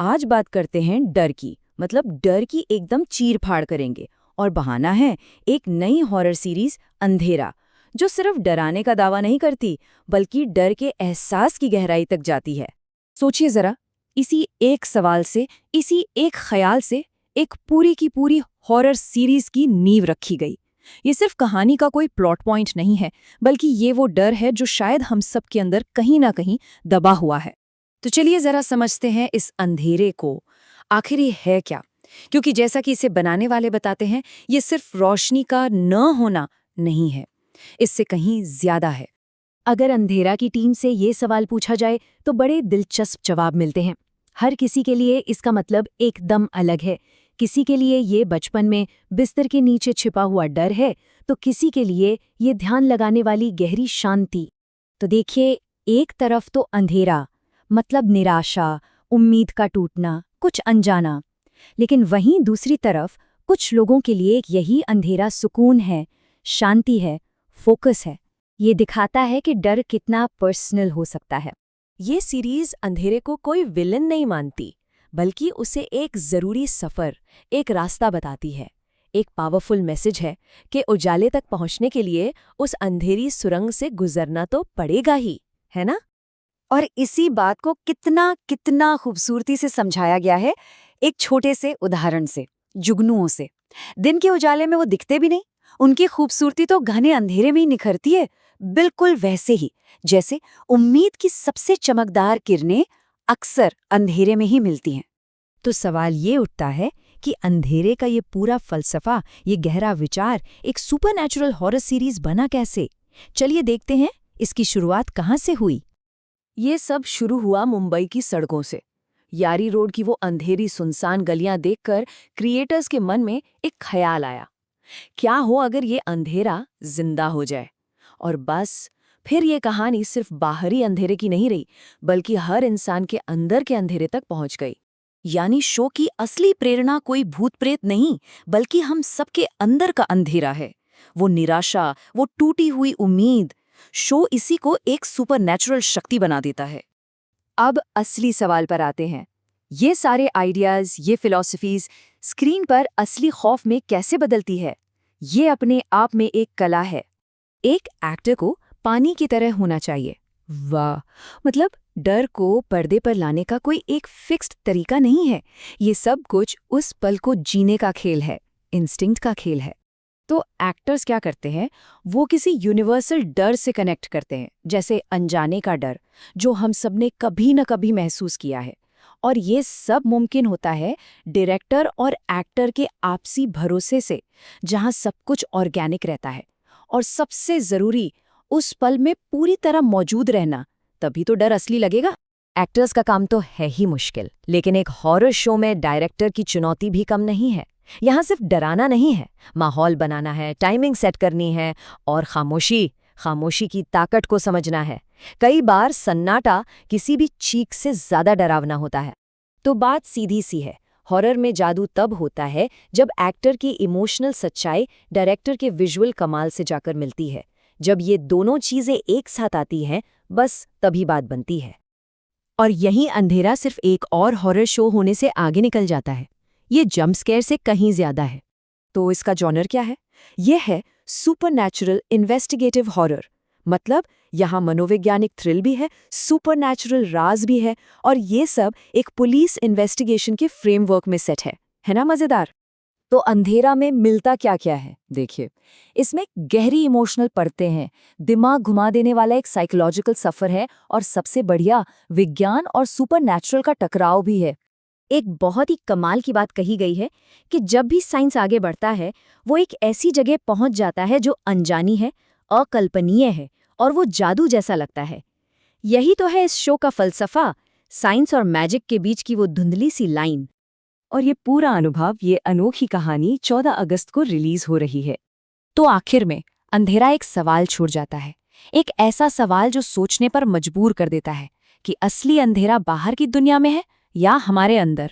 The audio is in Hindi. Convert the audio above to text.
आज बात करते हैं डर की, मतलब डर की एकदम चीर-फाड़ करेंगे। और बहाना है एक नई हॉरर सीरीज अंधेरा, जो सिर्फ डराने का दावा नहीं करती, बल्कि डर के एहसास की गहराई तक जाती है। सोचिए जरा, इसी एक सवाल से, इसी एक ख्याल से एक पूरी की पूरी हॉरर सीरीज की नींव रखी गई। ये सिर्फ कहानी का कोई प्लॉट पॉइंट नहीं है, बल्कि ये वो डर है जो शायद हम सब के अंदर कहीं ना कहीं दबा हुआ है। तो चलिए जरा समझते हैं इस अंधेरे को, आखिर ये है क्या? क्योंकि जैसा कि इसे बनाने वाले बताते हैं, ये सिर्फ रोशनी का न होना नहीं है, इससे कहीं ज्यादा है। अगर अंधेरा की टीम से ये सवाल पूछा जाए तो बड़े दिलचस्प जवाब मिलते हैं। हर किसी के लिए इसका मतलब एकदम अलग है। किसी के लिए ये बचपन में बिस्तर के नीचे छिपा हुआ डर है, तो किसी के लिए ये ध्यान लगाने वाली गहरी शांति। तो देखिए, एक तरफ तो अंधेरा, मतलब निराशा, उम्मीद का टूटना, कुछ अनजाना। लेकिन वहीं दूसरी तरफ कुछ लोगों के लिए यही अंधेरा सुकून है, शांति है, फोकस है। ये दिखाता है कि डर कितना पर्सनल हो सकता है। ये सीरीज अंधेरे को कोई विलन नहीं मानती, बल्कि उसे एक जरूरी सफर, एक रास्ता बताती है। एक पावरफुल मैसेज है कि उजाले तक पहुंचने के लिए उस अंधेरी सुरंग से गुजरना तो पड़ेगा ही, है ना? और इसी बात को कितना कितना खूबसूरती से समझाया गया है एक छोटे से उदाहरण से, जुगनुओं से। दिन के उजाले में वो दिखते भी नहीं, उनकी खूबसूरती तो घने अंधेरे में ही निखरती है। बिल्कुल वैसे ही जैसे उम्मीद की सबसे चमकदार किरणें अक्सर अंधेरे में ही मिलती हैं। तो सवाल ये उठता है कि अंधेरे का ये पूरा फलसफा, ये गहरा विचार एक सुपरनैचुरल हॉरर सीरीज बना कैसे? चलिए देखते हैं इसकी शुरुआत कहाँ से हुई। ये सब शुरू हुआ मुंबई की सड़कों से। यारी रोड की वो अंधेरी सुनसान गलियां देखकर क्रिएटर्स के मन में एक ख्याल आया, क्या हो अगर ये अंधेरा जिंदा हो जाए? और बस फिर ये कहानी सिर्फ बाहरी अंधेरे की नहीं रही, बल्कि हर इंसान के अंदर के अंधेरे तक पहुंच गई। यानी शो की असली प्रेरणा कोई भूत प्रेत नहीं, बल्कि हम सबके अंदर का अंधेरा है। वो निराशा, वो टूटी हुई उम्मीद। शो इसी को एक सुपरनैचुरल शक्ति बना देता है। अब असली सवाल पर आते हैं। ये सारे आइडियाज, ये फिलॉसफीज स्क्रीन पर असली खौफ में कैसे बदलती है? ये अपने आप में एक कला है। एक एक्टर को पानी की तरह होना चाहिए। वाह, मतलब डर को पर्दे पर लाने का कोई एक फिक्स्ड तरीका नहीं है। ये सब कुछ उस पल को जीने का खेल है, इंस्टिंक्ट का खेल है। तो एक्टर्स क्या करते हैं? वो किसी यूनिवर्सल डर से कनेक्ट करते हैं, जैसे अनजाने का डर, जो हम सबने कभी न कभी महसूस किया है। और ये सब मुमकिन होता है डायरेक्टर और एक्टर के आपसी भरोसे से, जहां सब कुछ ऑर्गेनिक रहता है। और सबसे जरूरी, उस पल में पूरी तरह मौजूद रहना, तभी तो डर असली लगेगा। एक्टर्स का काम तो है ही मुश्किल, लेकिन एक हॉरर शो में डायरेक्टर की चुनौती भी कम नहीं है। यहाँ सिर्फ डराना नहीं है, माहौल बनाना है, टाइमिंग सेट करनी है और खामोशी की ताकत को समझना है। कई बार सन्नाटा किसी भी चीख से ज्यादा डरावना होता है। तो बात सीधी सी है, हॉरर में जादू तब होता है जब एक्टर की इमोशनल सच्चाई डायरेक्टर के विजुअल कमाल से जाकर मिलती है। जब ये दोनों चीजें एक साथ आती हैं, बस तभी बात बनती है। और यही अंधेरा सिर्फ एक और हॉरर शो होने से आगे निकल जाता है। ये जंप स्केयर से कहीं ज्यादा है। तो इसका जॉनर क्या है? ये है सुपरनैचुरल इन्वेस्टिगेटिव हॉरर। मतलब यहाँ मनोवैज्ञानिक थ्रिल भी है, सुपरनैचुरल राज भी है, और ये सब एक पुलिस इन्वेस्टिगेशन के फ्रेमवर्क में सेट है ना? मजेदार। तो अंधेरा में मिलता क्या क्या है? देखिए, इसमें गहरी इमोशनल परतें हैं, दिमाग घुमा देने वाला एक साइकोलॉजिकल सफर है, और सबसे बढ़िया, विज्ञान और सुपरनैचुरल का टकराव भी है। एक बहुत ही कमाल की बात कही गई है कि जब भी साइंस आगे बढ़ता है, वो एक ऐसी जगह पहुंच जाता है जो अनजानी है, अकल्पनीय है, और वो जादू जैसा लगता है। यही तो है इस शो का फलसफा, साइंस और मैजिक के बीच की वो धुंधली सी लाइन। और ये पूरा अनुभव, ये अनोखी कहानी 14 अगस्त को रिलीज हो रही है। तो आखिर में अंधेरा एक सवाल छोड़ जाता है, एक ऐसा सवाल जो सोचने पर मजबूर कर देता है कि असली अंधेरा बाहर की दुनिया में है या हमारे अंदर।